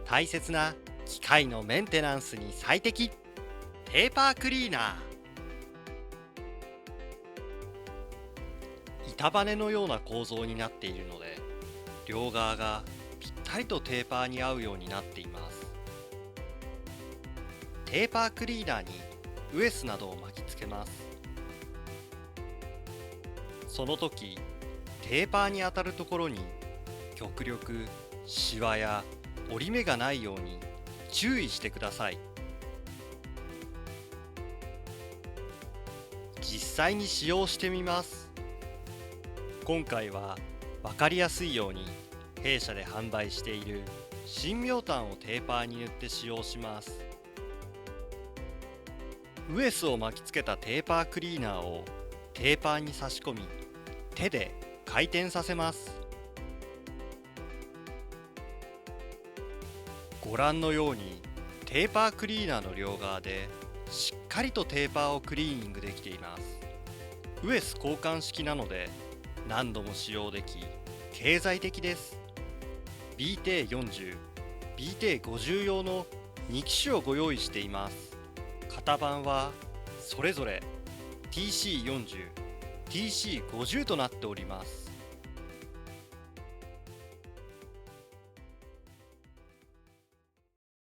大切な機械のメンテナンスに最適、ペーパークリーナー。板バネのような構造になっているので、両側がぴったりとテーパーに合うようになっています。テーパークリーナーにウエスなどを巻きつけます。その時、テーパーに当たるところに極力シワや折り目がないように注意してください。実際に使用してみます。今回は分かりやすいように弊社で販売している新妙炭をテーパーに塗って使用します。ウエスを巻きつけたテーパークリーナーをテーパーに差し込み、手で回転させます。ご覧のようにテーパークリーナーの両側でしっかりとテーパーをクリーニングできています。ウエス交換式なので何度も使用でき経済的です。 BT40、BT50 用の2機種をご用意しています。型番はそれぞれ TC40、TC50 となっております。